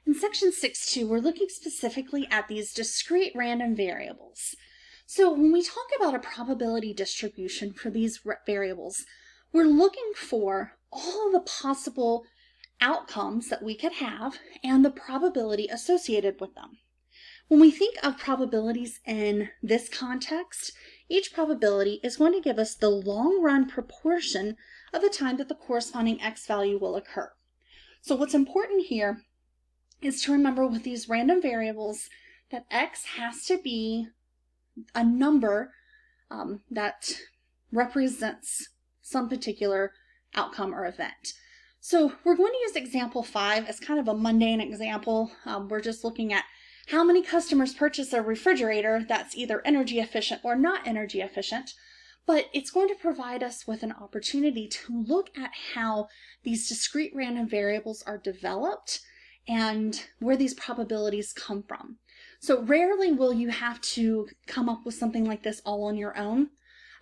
In section 6.2, we're looking specifically at these discrete random variables. So when we talk about a probability distribution for these variables, we're looking for all the possible outcomes that we could have and the probability associated with them. When we think of probabilities in this context, each probability is going to give us the long-run proportion of the time that the corresponding x value will occur. So what's important here is to remember with these random variables that x has to be a number that represents some particular outcome or event. So we're going to use example 5 as kind of a mundane example. We're just looking at how many customers purchase a refrigerator that's either energy efficient or not energy efficient, but it's going to provide us with an opportunity to look at how these discrete random variables are developed and where these probabilities come from. So rarely will you have to come up with something like this all on your own,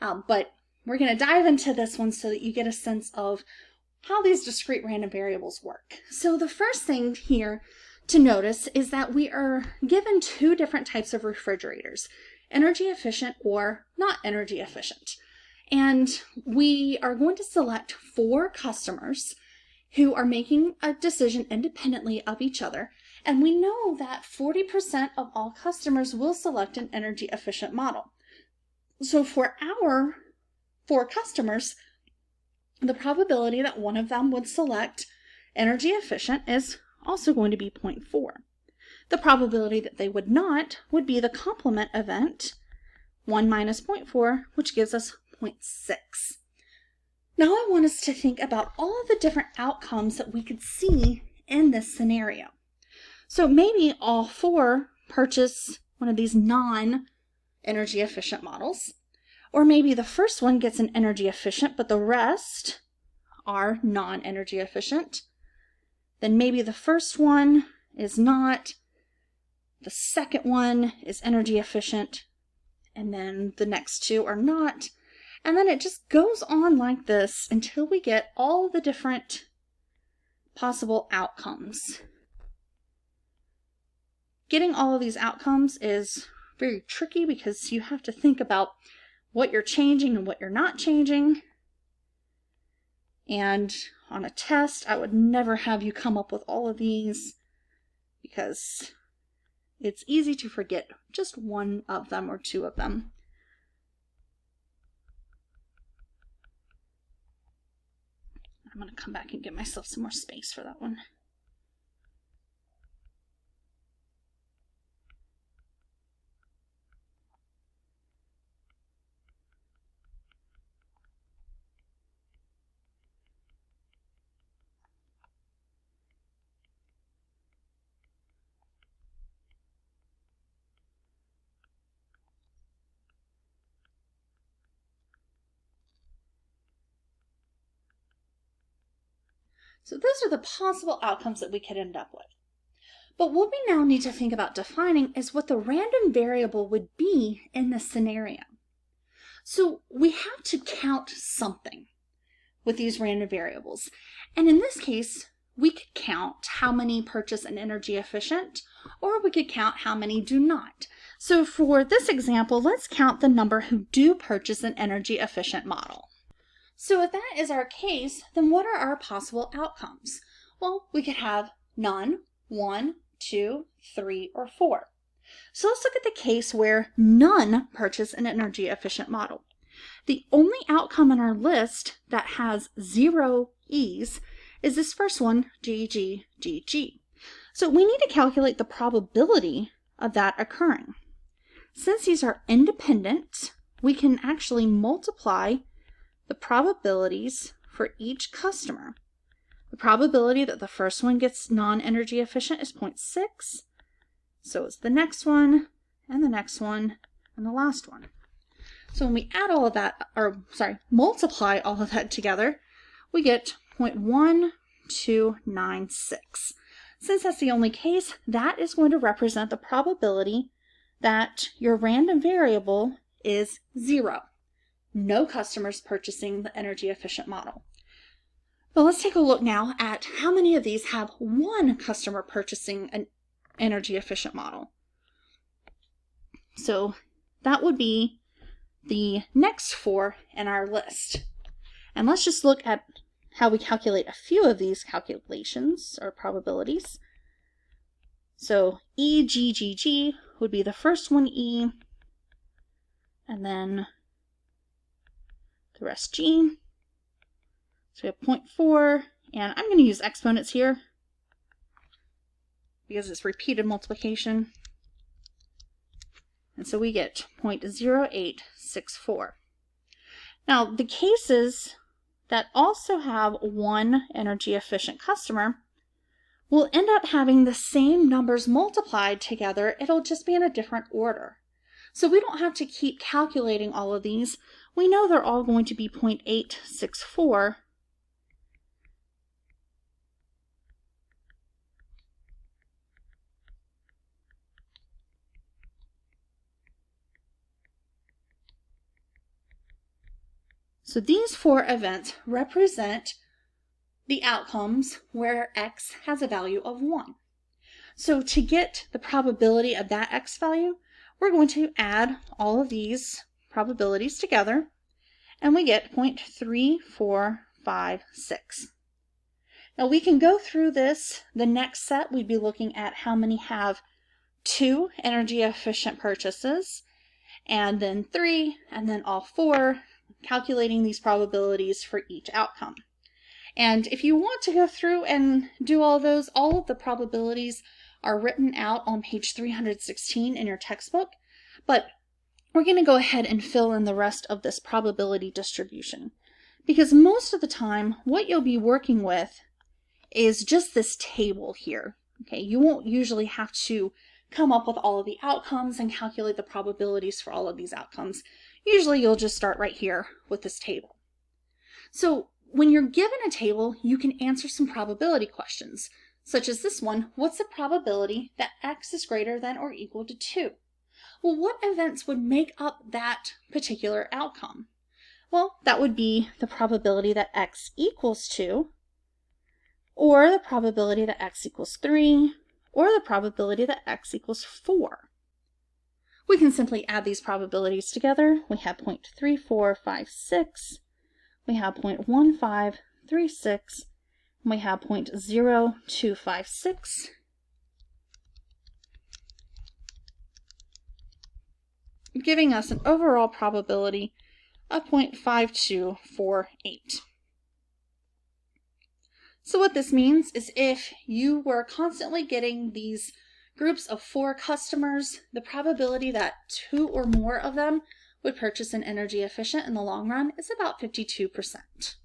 but we're going to dive into this one so that you get a sense of how these discrete random variables work. So the first thing here to notice is that we are given two different types of refrigerators, energy efficient or not energy efficient. And we are going to select 4 customers who are making a decision independently of each other. And we know that 40% of all customers will select an energy efficient model. So for our 4 customers, the probability that one of them would select energy efficient is also going to be 0.4. The probability that they would not would be the complement event, 1 minus 0.4, which gives us 0.6. Now I want us to think about all of the different outcomes that we could see in this scenario. So maybe all 4 purchase one of these non-energy efficient models, or maybe the first one gets an energy efficient, but the rest are non-energy efficient. Then maybe the first one is not, the second one is energy efficient, and then the next 2 are not. And then it just goes on like this until we get all the different possible outcomes. Getting all of these outcomes is very tricky because you have to think about what you're changing and what you're not changing. And on a test, I would never have you come up with all of these because it's easy to forget just one of them or 2 of them. I'm going to come back and give myself some more space for that one. So those are the possible outcomes that we could end up with. But what we now need to think about defining is what the random variable would be in this scenario. So we have to count something with these random variables. And in this case, we could count how many purchase an energy efficient, or we could count how many do not. So for this example, let's count the number who do purchase an energy efficient model. So if that is our case, then what are our possible outcomes? Well, we could have none, 1, 2, 3, or 4. So let's look at the case where none purchase an energy efficient model. The only outcome in our list that has 0 E's is this first one, GG, GG. So we need to calculate the probability of that occurring. Since these are independent, we can actually multiply the probabilities for each customer. The probability that the first one gets non-energy efficient is 0.6. So is the next one, and the next one, and the last one. So when we add all of that, multiply all of that together, we get 0.1296. Since that's the only case, that is going to represent the probability that your random variable is 0. No customers purchasing the energy efficient model. But let's take a look now at how many of these have one customer purchasing an energy efficient model. So that would be the next 4 in our list. And let's just look at how we calculate a few of these calculations or probabilities. So EGGG would be the first one E, and then the rest G. So we have 0.4, and I'm going to use exponents here because it's repeated multiplication. And so we get 0.0864. Now, the cases that also have one energy efficient customer will end up having the same numbers multiplied together. It'll just be in a different order. So we don't have to keep calculating all of these. We know they're all going to be 0.864. So these 4 events represent the outcomes where X has a value of 1. So to get the probability of that X value, we're going to add all of these probabilities together, and we get 0.3456. Now we can go through this. The next set, we'd be looking at how many have 2 energy efficient purchases, and then 3, and then all 4, calculating these probabilities for each outcome. And if you want to go through and do all those, all of the probabilities are written out on page 316 in your textbook, but we're going to go ahead and fill in the rest of this probability distribution, because most of the time what you'll be working with is just this table here. Okay, you won't usually have to come up with all of the outcomes and calculate the probabilities for all of these outcomes. Usually you'll just start right here with this table. So when you're given a table, you can answer some probability questions, such as this one: what's the probability that X is greater than or equal to 2? Well, what events would make up that particular outcome? Well, that would be the probability that X equals 2, or the probability that X equals 3, or the probability that X equals 4. We can simply add these probabilities together. We have 0.3456, we have 0.1536, and we have 0.0256. Giving us an overall probability of 0.5248. So what this means is if you were constantly getting these groups of 4 customers, the probability that 2 or more of them would purchase an energy efficient in the long run is about 52%.